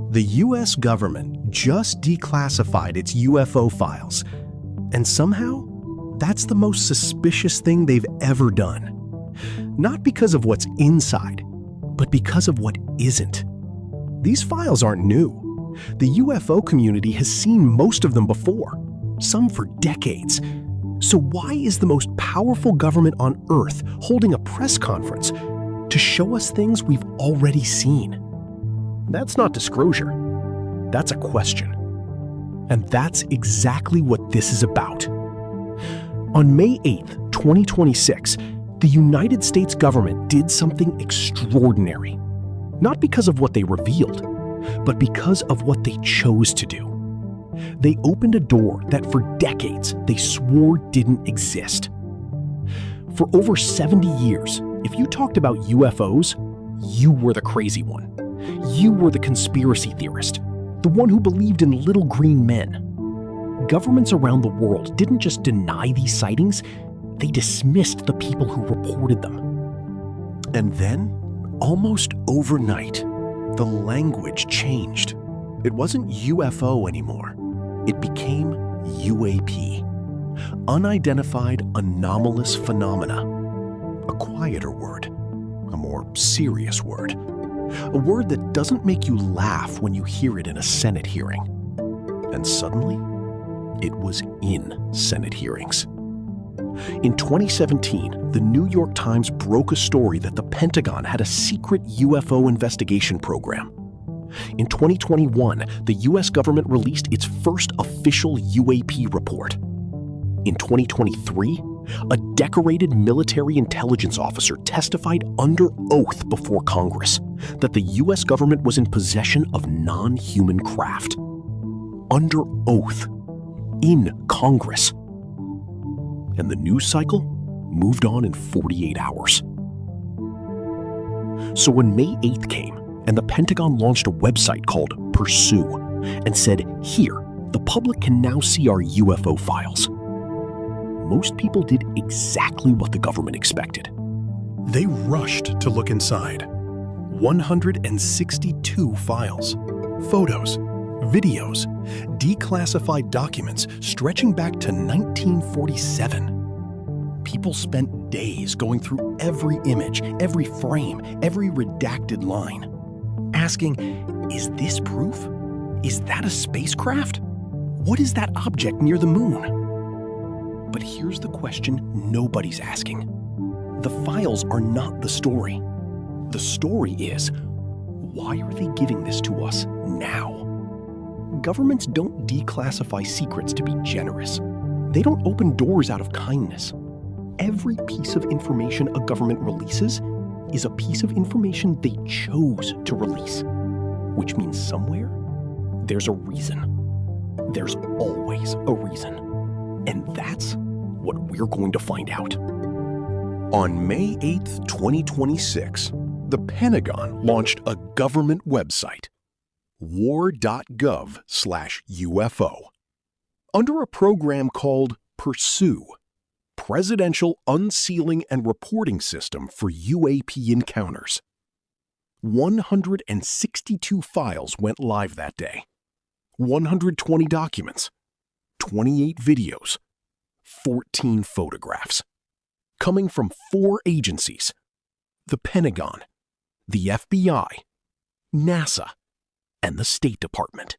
The US government just declassified its UFO files, and somehow, that's the most suspicious thing they've ever done. Not because of what's inside, but because of what isn't. These files aren't new. The UFO community has seen most of them before, some for decades. So why is the most powerful government on Earth holding a press conference to show us things we've already seen? That's not disclosure. That's a question. And that's exactly what this is about. On May 8th, 2026, the United States government did something extraordinary. Not because of what they revealed, but because of what they chose to do. They opened a door that for decades they swore didn't exist. For over 70 years, if you talked about UFOs, you were the crazy one. You were the conspiracy theorist, the one who believed in little green men. Governments around the world didn't just deny these sightings, they dismissed the people who reported them. And then, almost overnight, the language changed. It wasn't UFO anymore. It became UAP, Unidentified Anomalous Phenomena. A quieter word, a more serious word. A word that doesn't make you laugh when you hear it in a Senate hearing. And suddenly, it was in Senate hearings. In 2017, the New York Times broke a story that the Pentagon had a secret UFO investigation program. In 2021, the US government released its first official UAP report. In 2023, a decorated military intelligence officer testified under oath before Congress that the US government was in possession of non-human craft. Under oath. In Congress. And the news cycle moved on in 48 hours. So when May 8th came, and the Pentagon launched a website called Pursue, and said, here, the public can now see our UFO files. Most people did exactly what the government expected. They rushed to look inside. 162 files, photos, videos, declassified documents stretching back to 1947. People spent days going through every image, every frame, every redacted line, asking, is this proof? Is that a spacecraft? What is that object near the moon? But here's the question nobody's asking. The files are not the story. The story is, why are they giving this to us now? Governments don't declassify secrets to be generous. They don't open doors out of kindness. Every piece of information a government releases is a piece of information they chose to release. Which means somewhere, there's a reason. There's always a reason. And that's what we're going to find out. On May 8th, 2026, the Pentagon launched a government website, war.gov/UFO, under a program called Pursue, Presidential Unsealing and Reporting System for UAP Encounters. 162 files went live that day, 120 documents, 28 videos, 14 photographs, coming from 4 agencies: the Pentagon, the FBI, NASA, and the State Department.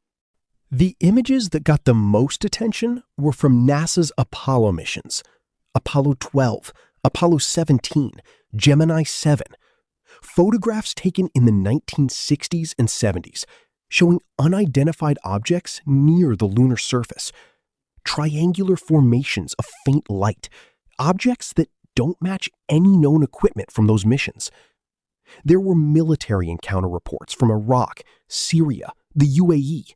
The images that got the most attention were from NASA's Apollo missions: Apollo 12, Apollo 17, Gemini 7. Photographs taken in the 1960s and 70s showing unidentified objects near the lunar surface, triangular formations of faint light, objects that don't match any known equipment from those missions. There were military encounter reports from Iraq, Syria, the UAE.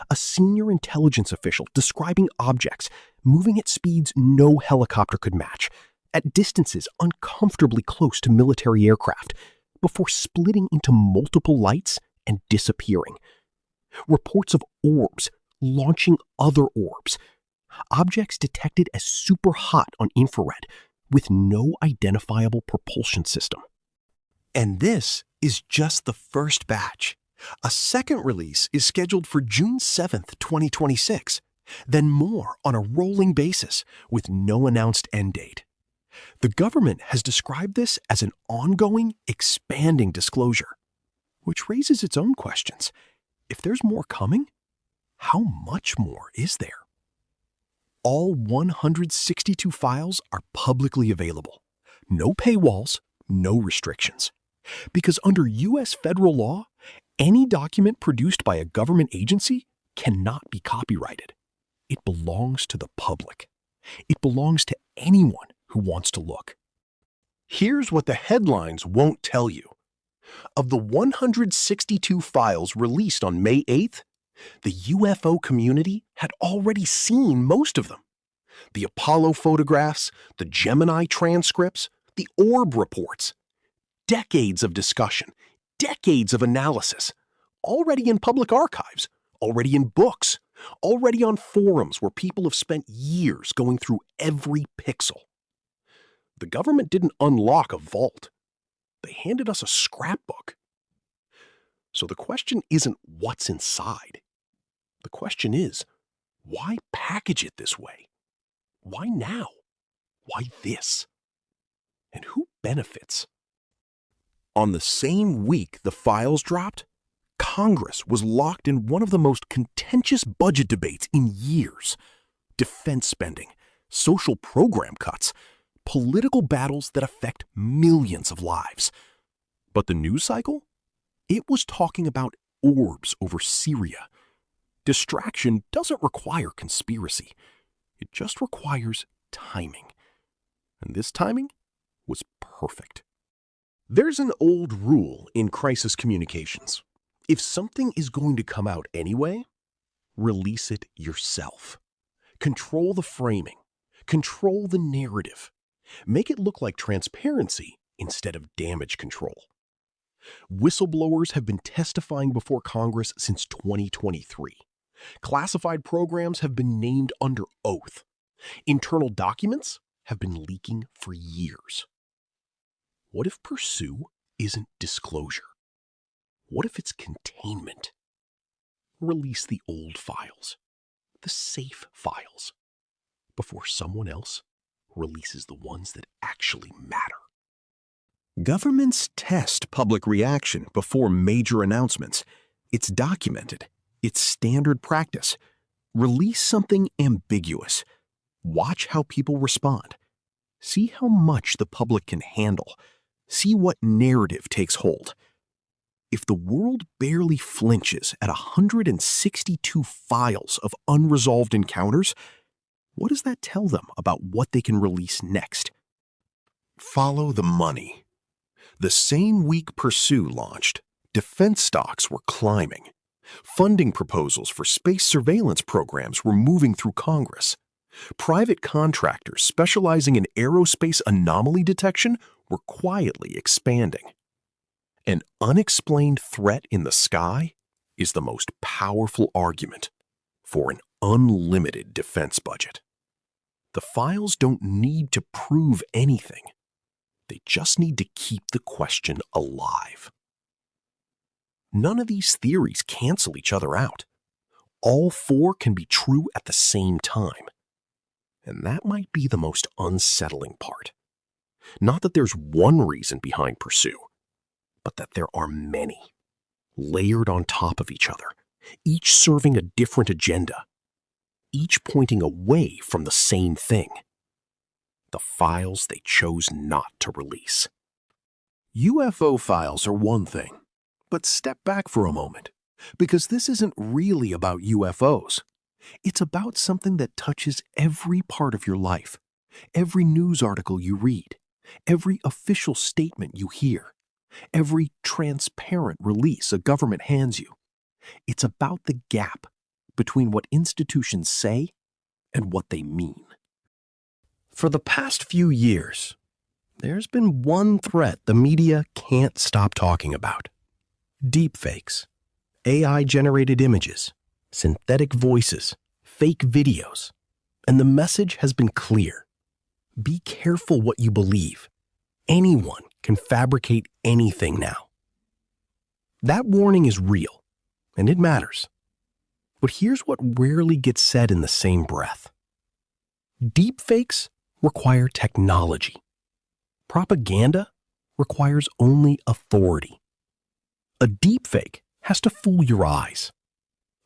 A senior intelligence official describing objects moving at speeds no helicopter could match, at distances uncomfortably close to military aircraft, before splitting into multiple lights and disappearing. Reports of orbs launching other orbs, objects detected as super hot on infrared with no identifiable propulsion system. And this is just the first batch. A second release is scheduled for June 7th, 2026, then more on a rolling basis with no announced end date. The government has described this as an ongoing, expanding disclosure, which raises its own questions. If there's more coming, how much more is there? All 162 files are publicly available. No paywalls, no restrictions. Because under U.S. federal law, any document produced by a government agency cannot be copyrighted. It belongs to the public. It belongs to anyone who wants to look. Here's what the headlines won't tell you. Of the 162 files released on May 8th, the UFO community had already seen most of them. The Apollo photographs, the Gemini transcripts, the Orb reports. Decades of discussion, decades of analysis, already in public archives, already in books, already on forums where people have spent years going through every pixel. The government didn't unlock a vault. They handed us a scrapbook. So the question isn't what's inside. The question is, why package it this way? Why now? Why this? And who benefits? On the same week the files dropped, Congress was locked in one of the most contentious budget debates in years. Defense spending, social program cuts, political battles that affect millions of lives. But the news cycle? It was talking about orbs over Syria. Distraction doesn't require conspiracy. It just requires timing. And this timing was perfect. There's an old rule in crisis communications. If something is going to come out anyway, release it yourself. Control the framing. Control the narrative. Make it look like transparency instead of damage control. Whistleblowers have been testifying before Congress since 2023. Classified programs have been named under oath. Internal documents have been leaking for years. What if pursue isn't disclosure? What if it's containment? Release the old files, the safe files, before someone else releases the ones that actually matter. Governments test public reaction before major announcements. It's documented. It's standard practice. Release something ambiguous. Watch how people respond. See how much the public can handle. See what narrative takes hold. If the world barely flinches at 162 files of unresolved encounters, what does that tell them about what they can release next? Follow the money. The same week Pursue launched, defense stocks were climbing. Funding proposals for space surveillance programs were moving through Congress. Private contractors specializing in aerospace anomaly detection were quietly expanding. An unexplained threat in the sky is the most powerful argument for an unlimited defense budget. The files don't need to prove anything. They just need to keep the question alive. None of these theories cancel each other out. All four can be true at the same time. And that might be the most unsettling part. Not that there's one reason behind Pursue, but that there are many, layered on top of each other, each serving a different agenda, each pointing away from the same thing: the files they chose not to release. UFO files are one thing, but step back for a moment, because this isn't really about UFOs. It's about something that touches every part of your life, every news article you read, every official statement you hear, every transparent release a government hands you. It's about the gap between what institutions say and what they mean. For the past few years, there's been one threat the media can't stop talking about: deepfakes, AI-generated images, synthetic voices, fake videos. And the message has been clear: be careful what you believe. Anyone can fabricate anything now. That warning is real, and it matters. But here's what rarely gets said in the same breath. Deepfakes require technology. Propaganda requires only authority. A deepfake has to fool your eyes.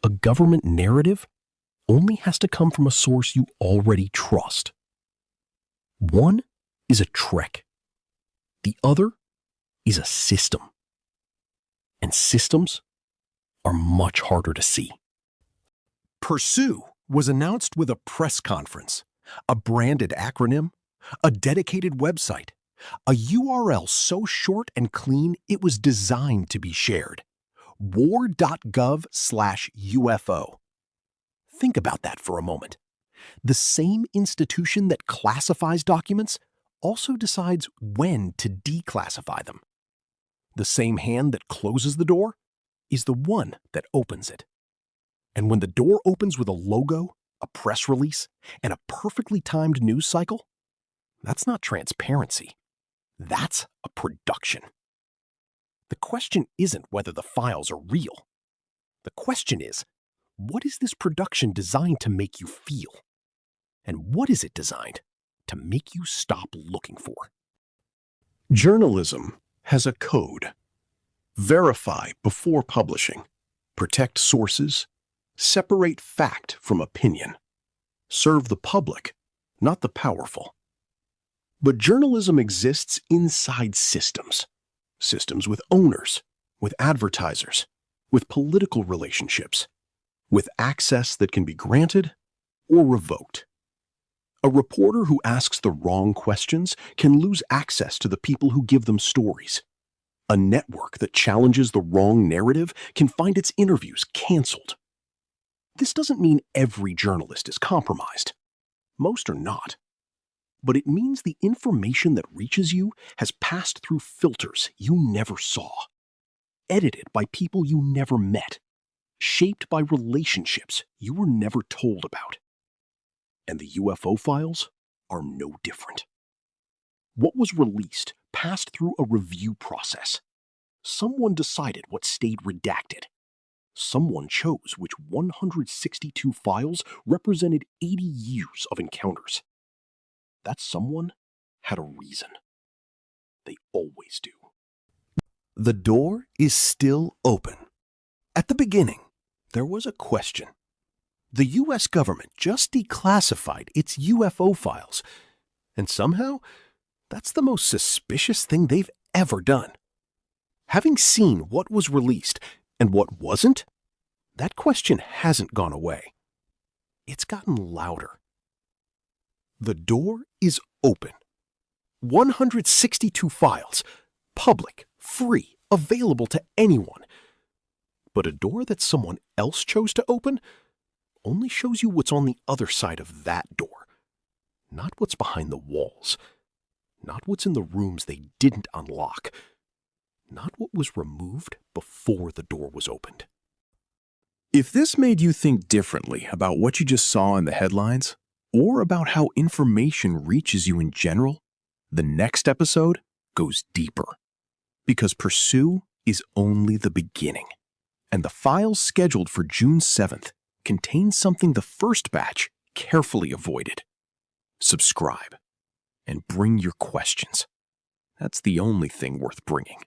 A government narrative only has to come from a source you already trust. One is a trick. The other is a system. And systems are much harder to see. Pursue was announced with a press conference, a branded acronym, a dedicated website, a URL so short and clean it was designed to be shared. war.gov/UFO. Think about that for a moment. The same institution that classifies documents also decides when to declassify them. The same hand that closes the door is the one that opens it. And when the door opens with a logo, a press release, and a perfectly timed news cycle, that's not transparency. That's a production. The question isn't whether the files are real. The question is, what is this production designed to make you feel? And what is it designed to make you stop looking for? Journalism has a code. Verify before publishing. Protect sources. Separate fact from opinion. Serve the public, not the powerful. But journalism exists inside systems. Systems with owners, with advertisers, with political relationships, with access that can be granted or revoked. A reporter who asks the wrong questions can lose access to the people who give them stories. A network that challenges the wrong narrative can find its interviews canceled. This doesn't mean every journalist is compromised. Most are not. But it means the information that reaches you has passed through filters you never saw, edited by people you never met, shaped by relationships you were never told about. And the UFO files are no different. What was released passed through a review process. Someone decided what stayed redacted. Someone chose which 162 files represented 80 years of encounters. That someone had a reason. They always do. The door is still open. At the beginning, there was a question. The U.S. government just declassified its UFO files, and somehow, that's the most suspicious thing they've ever done. Having seen what was released and what wasn't, that question hasn't gone away. It's gotten louder. The door is open. 162 files, public, free, available to anyone. But a door that someone else chose to open only shows you what's on the other side of that door, not what's behind the walls, not what's in the rooms they didn't unlock, not what was removed before the door was opened. If this made you think differently about what you just saw in the headlines, or about how information reaches you in general, the next episode goes deeper. Because Pursue is only the beginning, and the files scheduled for June 7th contain something the first batch carefully avoided. Subscribe, and bring your questions. That's the only thing worth bringing.